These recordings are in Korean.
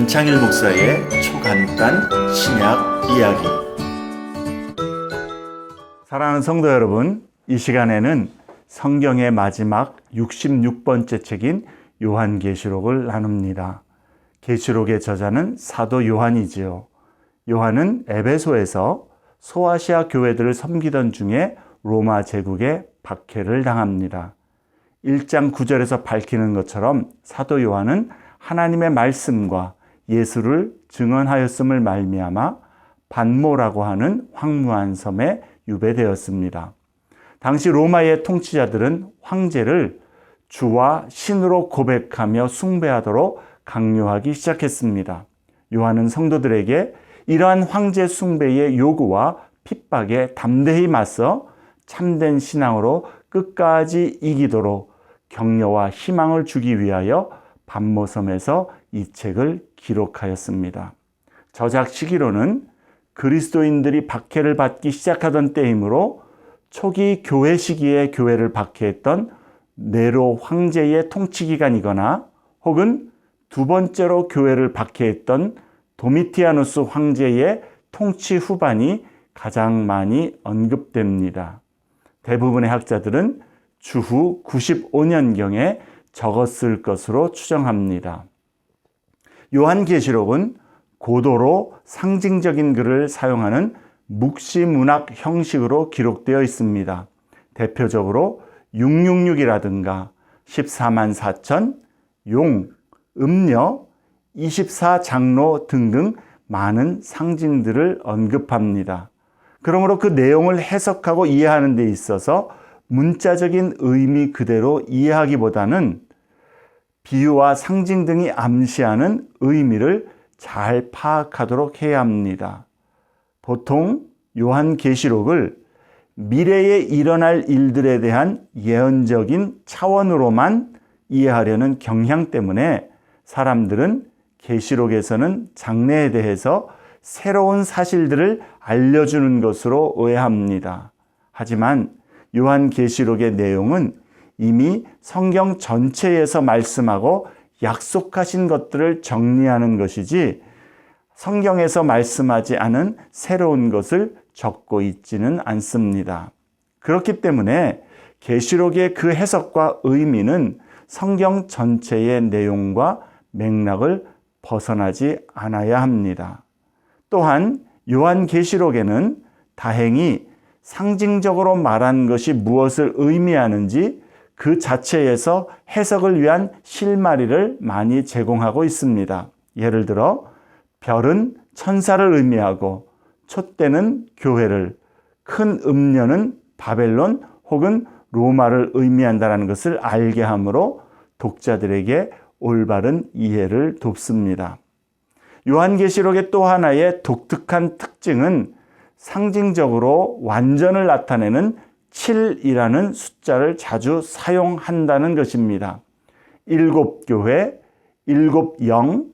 안창일 목사의 초간단 신약 이야기. 사랑하는 성도 여러분, 이 시간에는 성경의 마지막 66번째 책인 요한계시록을 나눕니다. 계시록의 저자는 사도 요한이지요. 요한은 에베소에서 소아시아 교회들을 섬기던 중에 로마 제국에 박해를 당합니다. 1장 9절에서 밝히는 것처럼 사도 요한은 하나님의 말씀과 예수를 증언하였음을 말미암아 반모라고 하는 황무한 섬에 유배되었습니다. 당시 로마의 통치자들은 황제를 주와 신으로 고백하며 숭배하도록 강요하기 시작했습니다. 요한은 성도들에게 이러한 황제 숭배의 요구와 핍박에 담대히 맞서 참된 신앙으로 끝까지 이기도록 격려와 희망을 주기 위하여 반모섬에서 이 책을 기록하였습니다. 저작 시기로는 그리스도인들이 박해를 받기 시작하던 때이므로 초기 교회 시기에 교회를 박해했던 네로 황제의 통치 기간이거나 혹은 두 번째로 교회를 박해했던 도미티아누스 황제의 통치 후반이 가장 많이 언급됩니다. 대부분의 학자들은 주후 95년경에 적었을 것으로 추정합니다. 요한계시록은 고도로 상징적인 글을 사용하는 묵시문학 형식으로 기록되어 있습니다. 대표적으로 666이라든가 14만 4천, 용, 음녀, 24장로 등등 많은 상징들을 언급합니다. 그러므로 그 내용을 해석하고 이해하는 데 있어서 문자적인 의미 그대로 이해하기보다는 비유와 상징 등이 암시하는 의미를 잘 파악하도록 해야 합니다. 보통 요한계시록을 미래에 일어날 일들에 대한 예언적인 차원으로만 이해하려는 경향 때문에 사람들은 계시록에서는 장래에 대해서 새로운 사실들을 알려주는 것으로 오해합니다. 하지만 요한계시록의 내용은 이미 성경 전체에서 말씀하고 약속하신 것들을 정리하는 것이지 성경에서 말씀하지 않은 새로운 것을 적고 있지는 않습니다. 그렇기 때문에 계시록의 그 해석과 의미는 성경 전체의 내용과 맥락을 벗어나지 않아야 합니다. 또한 요한계시록에는 다행히 상징적으로 말한 것이 무엇을 의미하는지 그 자체에서 해석을 위한 실마리를 많이 제공하고 있습니다. 예를 들어 별은 천사를 의미하고 촛대는 교회를, 큰 음녀는 바벨론 혹은 로마를 의미한다는 것을 알게 하므로 독자들에게 올바른 이해를 돕습니다. 요한계시록의 또 하나의 독특한 특징은 상징적으로 완전을 나타내는 7이라는 숫자를 자주 사용한다는 것입니다. 7교회, 7영,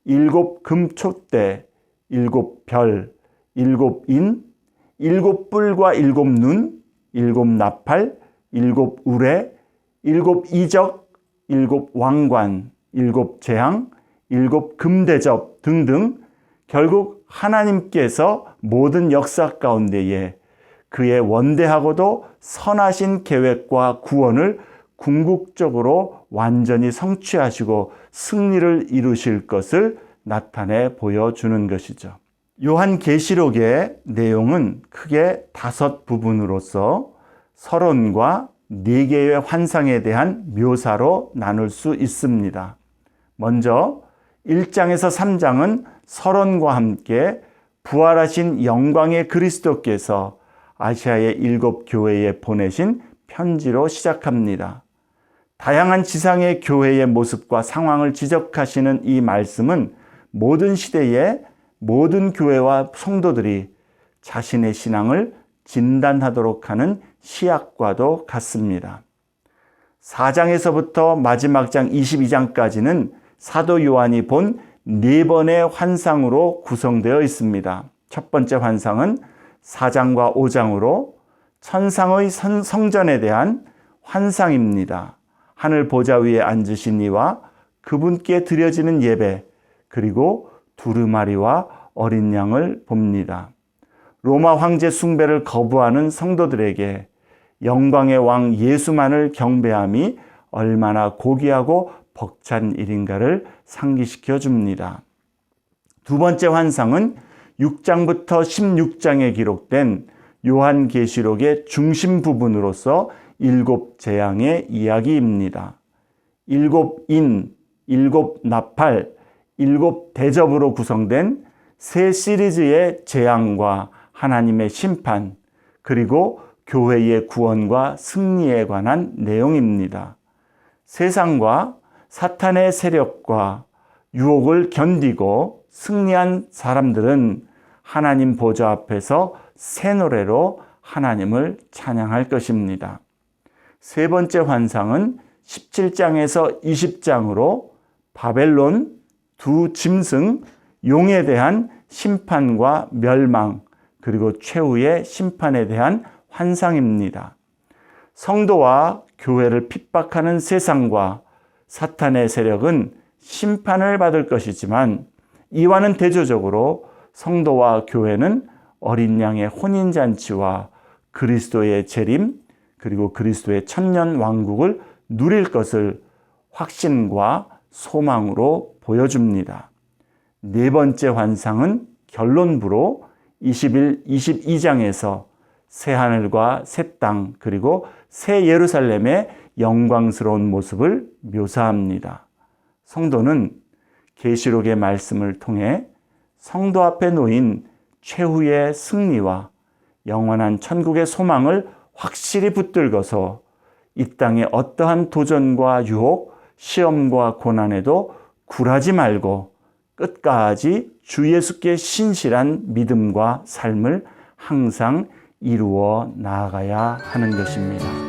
7금촛대, 7별, 7인, 7뿔과 7눈, 7나팔, 7우레, 7이적, 7왕관, 7재앙, 7금대접 등등 결국 하나님께서 모든 역사 가운데에 그의 원대하고도 선하신 계획과 구원을 궁극적으로 완전히 성취하시고 승리를 이루실 것을 나타내 보여주는 것이죠. 요한계시록의 내용은 크게 5부분으로서 서론과 4개의 환상에 대한 묘사로 나눌 수 있습니다. 먼저 1장에서 3장은 서론과 함께 부활하신 영광의 그리스도께서 아시아의 7교회에 보내신 편지로 시작합니다. 다양한 지상의 교회의 모습과 상황을 지적하시는 이 말씀은 모든 시대의 모든 교회와 성도들이 자신의 신앙을 진단하도록 하는 시약과도 같습니다. 4장에서부터 마지막 장 22장까지는 사도 요한이 본 4번의 환상으로 구성되어 있습니다. 첫 번째 환상은 4장과 5장으로 천상의 성전에 대한 환상입니다. 하늘 보좌 위에 앉으신 이와 그분께 드려지는 예배, 그리고 두루마리와 어린 양을 봅니다. 로마 황제 숭배를 거부하는 성도들에게 영광의 왕 예수만을 경배함이 얼마나 고귀하고 벅찬 일인가를 상기시켜 줍니다. 두 번째 환상은 6장부터 16장에 기록된 요한계시록의 중심 부분으로서 7 재앙의 이야기입니다. 7 인, 7 나팔, 7 대접으로 구성된 세 시리즈의 재앙과 하나님의 심판, 그리고 교회의 구원과 승리에 관한 내용입니다. 세상과 사탄의 세력과 유혹을 견디고 승리한 사람들은 하나님 보좌 앞에서 새 노래로 하나님을 찬양할 것입니다. 세 번째 환상은 17장에서 20장으로 바벨론, 두 짐승, 용에 대한 심판과 멸망, 그리고 최후의 심판에 대한 환상입니다. 성도와 교회를 핍박하는 세상과 사탄의 세력은 심판을 받을 것이지만 이와는 대조적으로 성도와 교회는 어린 양의 혼인잔치와 그리스도의 재림, 그리고 그리스도의 천년 왕국을 누릴 것을 확신과 소망으로 보여줍니다. 네 번째 환상은 결론부로 21, 22장에서 새하늘과 새 땅, 그리고 새 예루살렘의 영광스러운 모습을 묘사합니다. 성도는 계시록의 말씀을 통해 성도 앞에 놓인 최후의 승리와 영원한 천국의 소망을 확실히 붙들고서 이 땅의 어떠한 도전과 유혹, 시험과 고난에도 굴하지 말고 끝까지 주 예수께 신실한 믿음과 삶을 항상 이루어 나아가야 하는 것입니다.